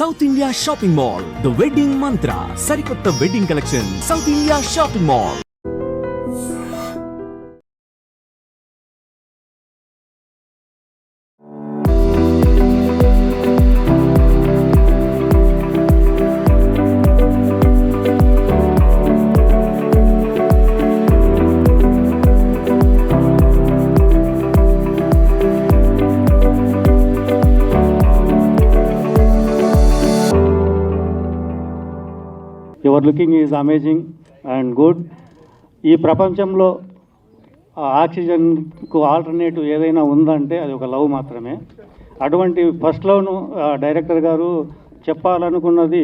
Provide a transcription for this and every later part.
South India shopping mall, the wedding మంత్ర, సరికొత్త wedding collection, south India shopping mall. Your looking is amazing and good. ఈ ప్రపంచంలో ఆక్సిజన్కు alternative ఏదైనా ఉందంటే అది ఒక లవ్ మాత్రమే. అటువంటి ఫస్ట్ లవ్ను డైరెక్టర్ గారు చెప్పాలనుకున్నది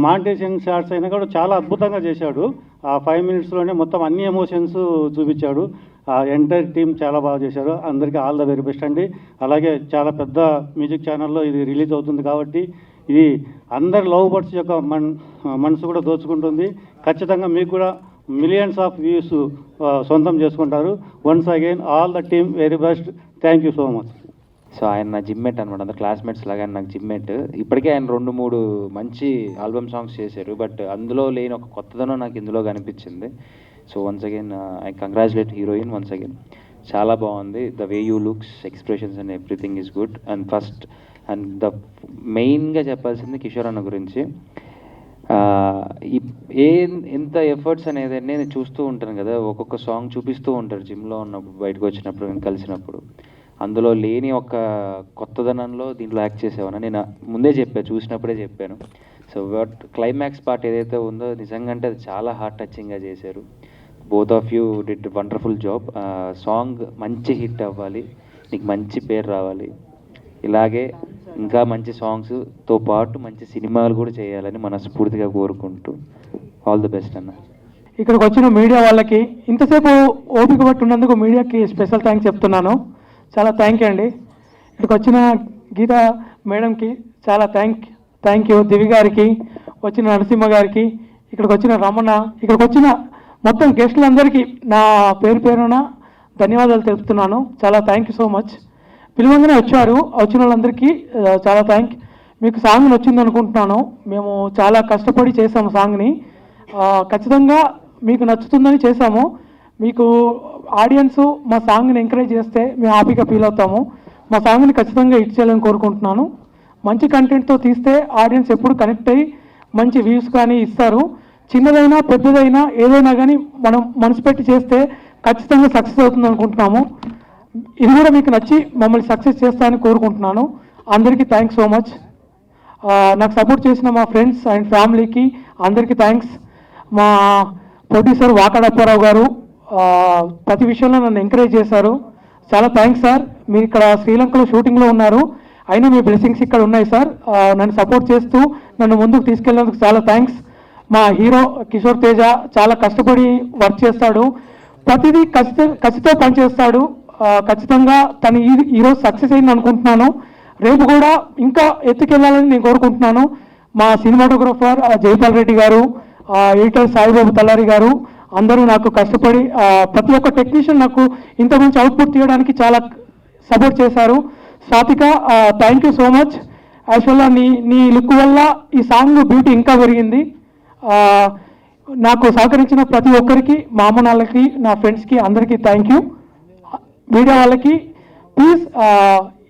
మాంటేషన్ షాట్స్ అయినా కూడా చాలా అద్భుతంగా చేశాడు. ఆ 5 minutesలోనే మొత్తం అన్ని ఎమోషన్స్ చూపించాడు. ఆ ఎంటైర్ టీమ్ చాలా బాగా చేశారు. అందరికీ ఆల్ ద వెరీ బెస్ట్ అండి. అలాగే చాలా పెద్ద మ్యూజిక్ ఛానల్లో ఇది రిలీజ్ అవుతుంది కాబట్టి ఇది అందరి లవ్ బర్డ్స్ యొక్క మనసు కూడా దోచుకుంటుంది. ఖచ్చితంగా మీకు కూడా మిలియన్స్ ఆఫ్ వ్యూస్ సొంతం చేసుకుంటారు. Once again all the team very best. Thank you so much. So ఆయన నా జిమ్మేట్ అనమాట, అందరు క్లాస్మేట్స్ లాగా ఆయన నాకు జిమ్మేట్. ఇప్పటికే ఆయన 2-3 మంచి ఆల్బమ్ సాంగ్స్ చేశారు, బట్ అందులో లేని ఒక కొత్తదనం నాకు ఇందులో కనిపించింది. So once again I congratulate heroine once again. చాలా బాగుంది. The way you looks, expressions and everything is good. And the మెయిన్గా చెప్పాల్సింది కిషోర్ అన్న గురించి. ఎంత ఎఫర్ట్స్ అనేది నేను చూస్తూ ఉంటాను కదా, ఒక్కొక్క సాంగ్ చూపిస్తూ ఉంటారు జిమ్లో ఉన్నప్పుడు, బయటకు వచ్చినప్పుడు, నేను కలిసినప్పుడు. అందులో లేని ఒక కొత్తదనంలో దీంట్లో యాక్ట్ చేసేవాను. నేను ముందే చెప్పాను, చూసినప్పుడే చెప్పాను. సో క్లైమాక్స్ పార్ట్ ఏదైతే ఉందో నిజంగా అంటే అది చాలా హార్ట్ టచింగ్గా చేశారు. Both of you did wonderful job. Song మంచి హిట్ అవ్వాలి, నీకు మంచి పేరు రావాలి, ఇలాగే ఇంకా మంచి సాంగ్స్తో పాటు మంచి సినిమాలు కూడా చేయాలని మనస్ఫూర్తిగా కోరుకుంటూ ఆల్ ది బెస్ట్ అన్న. ఇక్కడికి వచ్చిన మీడియా వాళ్ళకి ఇంతసేపు ఓపిక పట్టున్నందుకు మీడియాకి స్పెషల్ థ్యాంక్స్ చెప్తున్నాను. చాలా థ్యాంక్ యూ అండి. ఇక్కడికి వచ్చిన గీత మేడంకి చాలా థ్యాంక్ యూ. దివి గారికి, వచ్చిన నరసింహ గారికి, ఇక్కడికి వచ్చిన రమణ, ఇక్కడికి వచ్చిన మొత్తం గెస్టులందరికీ నా పేరున ధన్యవాదాలు తెలుపుతున్నాను. చాలా థ్యాంక్ యూ సో మచ్. పిలువంగానే వచ్చారు, వచ్చిన వాళ్ళందరికీ చాలా మీకు సాంగ్ నచ్చింది అనుకుంటున్నాను. మేము చాలా కష్టపడి చేసాము సాంగ్ని. ఖచ్చితంగా మీకు నచ్చుతుందని చేసాము. మీకు ఆడియన్స్ మా సాంగ్ని ఎంకరేజ్ చేస్తే మేము హ్యాపీగా ఫీల్ అవుతాము. మా సాంగ్ని ఖచ్చితంగా హిట్ చేయాలని కోరుకుంటున్నాను. మంచి కంటెంట్తో తీస్తే ఆడియన్స్ ఎప్పుడు కనెక్ట్ అయ్యి మంచి వ్యూస్ కానీ ఇస్తారు. చిన్నదైనా పెద్దదైనా ఏదైనా కానీ మనం మనసు పెట్టి చేస్తే ఖచ్చితంగా సక్సెస్ అవుతుంది అనుకుంటున్నాము. ఇది కూడా మీకు నచ్చి మమ్మల్ని సక్సెస్ చేస్తానని కోరుకుంటున్నాను. అందరికీ థ్యాంక్స్ సో మచ్. నాకు సపోర్ట్ చేసిన మా ఫ్రెండ్స్ అండ్ ఫ్యామిలీకి అందరికీ థ్యాంక్స్. మా ప్రొడ్యూసర్ వాకడప్పారావు గారు ప్రతి విషయంలో నన్ను ఎంకరేజ్ చేశారు. చాలా థ్యాంక్స్ సార్. మీరు ఇక్కడ శ్రీలంకలో షూటింగ్లో ఉన్నారు, అయినా మీ బ్లెస్సింగ్స్ ఇక్కడ ఉన్నాయి సార్. నన్ను సపోర్ట్ చేస్తూ నన్ను ముందుకు తీసుకెళ్ళినందుకు చాలా థ్యాంక్స్. మా హీరో కిషోర్ తేజ చాలా కష్టపడి వర్క్ చేస్తాడు, ప్రతిదీ కసితో పనిచేస్తాడు. ఖచ్చితంగా తను ఈరోజు సక్సెస్ అయింది అనుకుంటున్నాను. రేపు కూడా ఇంకా ఎత్తుకెళ్ళాలని నేను కోరుకుంటున్నాను. మా సినిమాటోగ్రఫర్ జైపాల్ రెడ్డి గారు, ఎడిటర్ సాయిబాబు తల్లారి గారు అందరూ నాకు కష్టపడి ప్రతి ఒక్క టెక్నీషియన్ నాకు ఇంత మంచి అవుట్పుట్ తీయడానికి చాలా సపోర్ట్ చేశారు. Swathika thank you so much. యాక్చువల్గా నీ లుక్ వల్ల ఈ సాంగ్ బ్యూటీ ఇంకా పెరిగింది. నాకు సహకరించిన ప్రతి ఒక్కరికి, మా అమ్మ నాన్నలకి, నా ఫ్రెండ్స్కి అందరికీ థ్యాంక్ యూ. మీడియా వాళ్ళకి ప్లీజ్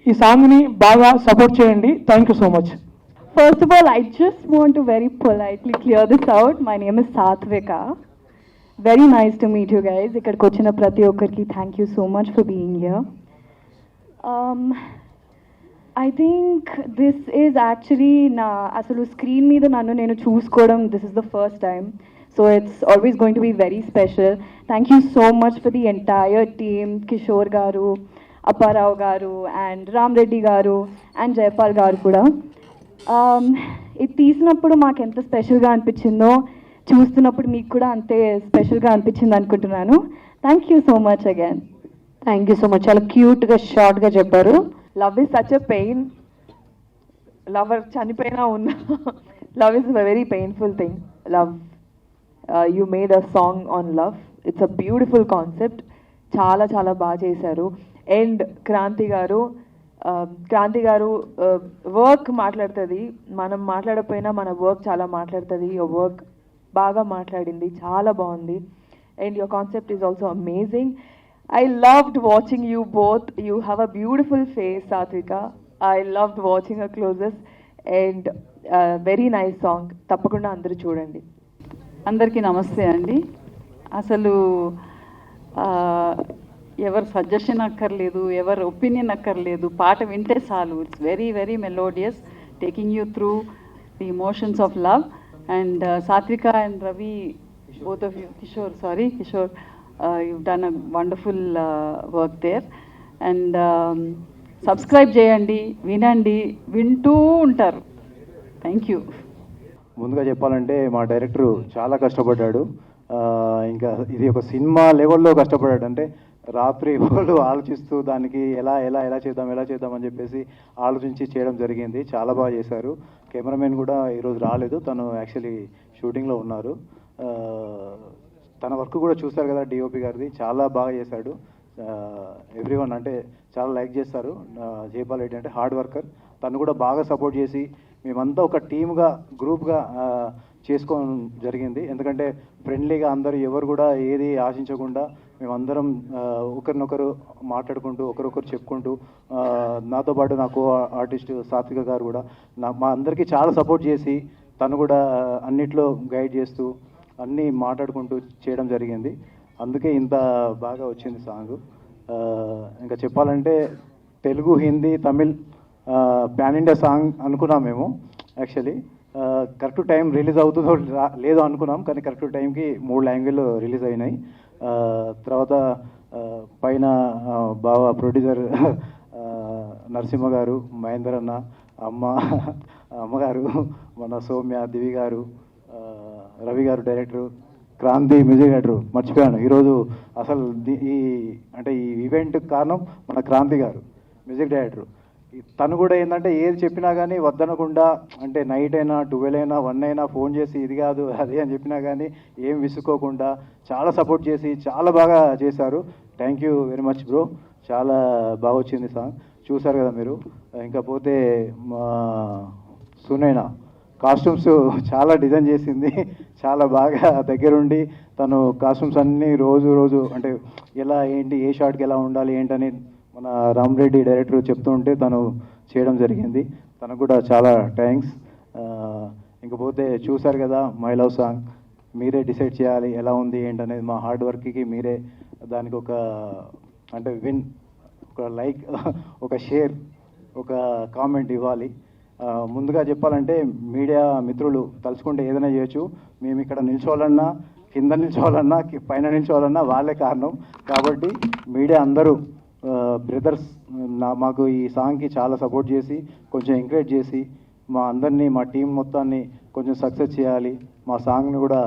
ఈ సాంగ్ని బాగా సపోర్ట్ చేయండి. Thank you so much. First of all, I just want to very politely clear this out. My name is Satvika. Very nice to meet you guys. Ikkadiki vachina prati okkariki thank you so much for being here. I think this is actually asalu screen meeda nannu nenu choosukodam, this is the first time. So it's always going to be very special. Thank you so much for the entire team, Kishore garu, Apparao garu and Ram Reddy garu and Jayapal garu kuda. ఇది తీసినప్పుడు మాకు ఎంత స్పెషల్గా అనిపించిందో చూస్తున్నప్పుడు మీకు కూడా అంతే స్పెషల్గా అనిపించింది అనుకుంటున్నాను. Thank you so much again. Thank you so much. చాలా క్యూట్గా షార్ట్గా చెప్పారు. Love is such a pain. Lover చనిపోయినా ఉన్నా love is a very painful thing. Love you made a song on love. It's a beautiful concept. చాలా చాలా బాగా చేశారు. అండ్ క్రాంతి గారు క్రాంతి గారు వర్క్ మాట్లాడుతుంది, మనం మాట్లాడకపోయినా మన వర్క్ చాలా మాట్లాడుతుంది. యువర్ వర్క్ బాగా మాట్లాడింది, చాలా బాగుంది. And your concept is also amazing. I loved watching you both. You have a beautiful face, Satvika. I loved watching her closest and very nice song. తప్పకుండా అందరూ చూడండి. అందరికీ నమస్తే అండి. అసలు ఎవరు సజెషన్ అక్కర్లేదు, ఎవరు ఒపీనియన్ అక్కర్లేదు, పాట వింటే చాలు. It's very very melodious, taking you through the emotions of love. And Sathvika and Ravi, both of you, Kishore, you've done a wonderful work there. And subscribe చేయండి, వినండి, వింటూ ఉంటారు. Thank you. ముందుగా చెప్పాలంటే మా డైరెక్టరు చాలా కష్టపడ్డాడు. ఇంకా ఇది ఒక సినిమా లెవెల్లో కష్టపడ్డాడు. అంటే రాత్రి వాళ్ళు ఆలోచిస్తూ దానికి ఎలా చేద్దాం అని చెప్పేసి ఆలోచించి చేయడం జరిగింది. చాలా బాగా చేశారు. కెమెరామెన్ కూడా ఈరోజు రాలేదు, తను యాక్చువల్లీ షూటింగ్లో ఉన్నారు. తన వర్క్ కూడా చూస్తారు కదా, డిఓపి గారిది చాలా బాగా చేశాడు. ఎవ్రీవన్ అంటే చాలా లైక్ చేస్తారు. జైపాల్ రెడ్డి అంటే హార్డ్ వర్కర్, తను కూడా బాగా సపోర్ట్ చేసి మేమంతా ఒక టీమ్గా గ్రూప్గా చేసుకోవడం జరిగింది. ఎందుకంటే ఫ్రెండ్లీగా అందరూ ఎవరు కూడా ఏది ఆశించకుండా మేమందరం ఒకరినొకరు మాట్లాడుకుంటూ ఒకరొకరు చెప్పుకుంటూ, నాతో పాటు నా కో ఆర్టిస్ట్ సాత్విక గారు కూడా మా అందరికీ చాలా సపోర్ట్ చేసి తను కూడా అన్నిట్లో గైడ్ చేస్తూ అన్నీ మాట్లాడుకుంటూ చేయడం జరిగింది. అందుకే ఇంత బాగా వచ్చింది సాంగ్. ఇంకా చెప్పాలంటే Telugu, Hindi, Tamil pan India song అనుకున్నాం మేము. యాక్చువల్లీ కరెక్ట్ టైం రిలీజ్ అవుతుందో లేదో అనుకున్నాం, కానీ కరెక్ట్ టైంకి 3 లాంగ్వేజ్లో రిలీజ్ అయినాయి. తర్వాత పైన బాగా ప్రొడ్యూసర్ నరసింహ గారు, మహేందర్ అన్న, అమ్మగారు, మన సౌమ్య, దివి గారు, రవి గారు డైరెక్టరు, క్రాంతి మ్యూజిక్ డైరెక్టరు, మర్చిపోయాను ఈరోజు అసలు ఈ ఈవెంట్ కారణం మన క్రాంతి గారు మ్యూజిక్ డైరెక్టరు. తను కూడా ఏంటంటే ఏది చెప్పినా కానీ వద్దనకుండా, అంటే నైట్ అయినా 12 అయినా 1 అయినా ఫోన్ చేసి ఇది కాదు అదే అని చెప్పినా కానీ ఏం విసుక్కోకుండా చాలా సపోర్ట్ చేసి చాలా బాగా చేశారు. Thank you very much bro. చాలా బాగా వచ్చింది సాంగ్, చూసారు కదా మీరు. ఇంకా పోతే మా సునైనా కాస్ట్యూమ్స్ చాలా డిజైన్ చేసింది, చాలా బాగా దగ్గరుండి తను కాస్ట్యూమ్స్ అన్నీ రోజు అంటే ఎలా ఏంటి, ఏ షాట్కి ఎలా ఉండాలి ఏంటని మన రామరెడ్డి డైరెక్టర్ చెప్తూ ఉంటే తను చేయడం జరిగింది. తనకు కూడా చాలా థ్యాంక్స్. ఇంకపోతే చూసారు కదా మై లవ్ సాంగ్, మీరే డిసైడ్ చేయాలి ఎలా ఉంది ఏంటనేది. మా హార్డ్ వర్క్కి మీరే దానికి ఒక అంటే ఒక లైక్, ఒక షేర్, ఒక కామెంట్ ఇవ్వాలి. ముందుగా చెప్పాలంటే మీడియా మిత్రులు తలుచుకుంటే ఏదైనా చేయొచ్చు. మేము ఇక్కడ నిల్చోవాలన్నా, కింద నిల్చోవాలన్నా, పైన నిల్చోవాలన్నా వాళ్ళే కారణం. కాబట్టి మీడియా అందరూ బ్రదర్స్ మాకు ఈ సాంగ్కి చాలా సపోర్ట్ చేసి కొంచెం ఎంకరేజ్ చేసి మా అందరినీ, మా టీం మొత్తాన్ని కొంచెం సక్సెస్ చేయాలి, మా సాంగ్ని కూడా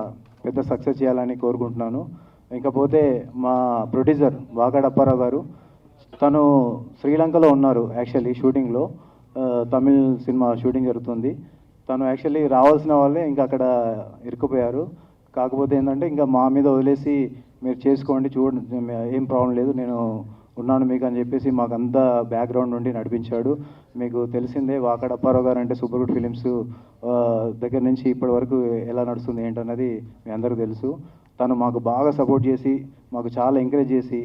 పెద్ద సక్సెస్ చేయాలని కోరుకుంటున్నాను. ఇంకపోతే మా ప్రొడ్యూసర్ వాకాడ్ అప్పారావు గారు, తను శ్రీలంకలో ఉన్నారు యాక్చువల్లీ షూటింగ్లో. తమిళ్ సినిమా షూటింగ్ జరుగుతుంది. తను యాక్చువల్లీ రావాల్సిన వాళ్ళే ఇంకా అక్కడ ఇరుక్కుపోయారు. కాకపోతే ఏంటంటే ఇంకా మా మీద వదిలేసి మీరు చేసుకోండి, చూడండి, ఏం ప్రాబ్లం లేదు, నేను ఉన్నాను మీకు అని చెప్పేసి మాకంతా బ్యాక్గ్రౌండ్ నుండి నడిపించాడు. మీకు తెలిసిందే వాకాడ్ అప్పారావు గారు అంటే సూపర్ గుడ్ ఫిలిమ్స్ దగ్గర నుంచి ఇప్పటి వరకు ఎలా నడుస్తుంది ఏంటన్నది మీ అందరికీ తెలుసు. తను మాకు బాగా సపోర్ట్ చేసి మాకు చాలా ఎంకరేజ్ చేసి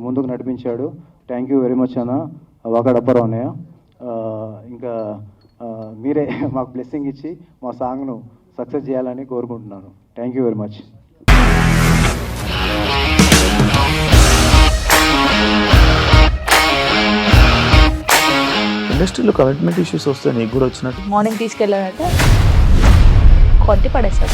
ముందుకు నడిపించాడు. థ్యాంక్ యూ వెరీ మచ్ అన్న వాకాడ్ అప్పారావు అన్నయ్య. ఇంకా మీరే మాకు బ్లెస్సింగ్ ఇచ్చి మా సాంగ్ను సక్సెస్ చేయాలని కోరుకుంటున్నాను. Thank you very much. ఇండస్ట్రీలో కమిట్మెంట్ ఇష్యూస్ వస్తే నీకు కూడా వచ్చినట్టు మార్నింగ్ తీసుకెళ్ళాలంటే కొద్ది పడేస్తారు.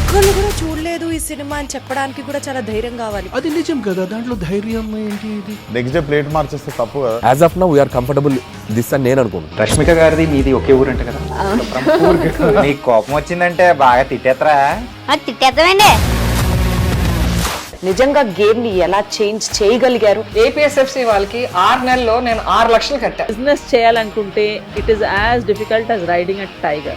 ఒక్కళ్ళు కూడా చూడలేదు ఈ సినిమా అని చెప్పడానికి కూడా చాలా ధైర్యం కావాలి. అది నిజం కదా, దాంట్లో ధైర్యం ఏంటి? ఇది నెక్స్ట్ డే ప్లేట్ మార్చేస్తే తప్పు కదా. As of now we are comfortable this అని నేను అనుకుంటున్నాను. రష్మిక గారిది మీది ఒకే ఊరు అంట కదా. నీకు కోపం వచ్చిందంటే బాగా తిట్టేత్తరా? తిట్టేద్దామండి. నిజంగా గేమ్ ని ఎలా చేంజ్ చేయగలిగారు? ఏపీఎస్ఎఫ్సి వాళ్ళకి 6 నెలల్లో నేను 6 లక్షలు కట్టా. బిజినెస్ చేయాలనుకుంటే it is as difficult as riding a tiger.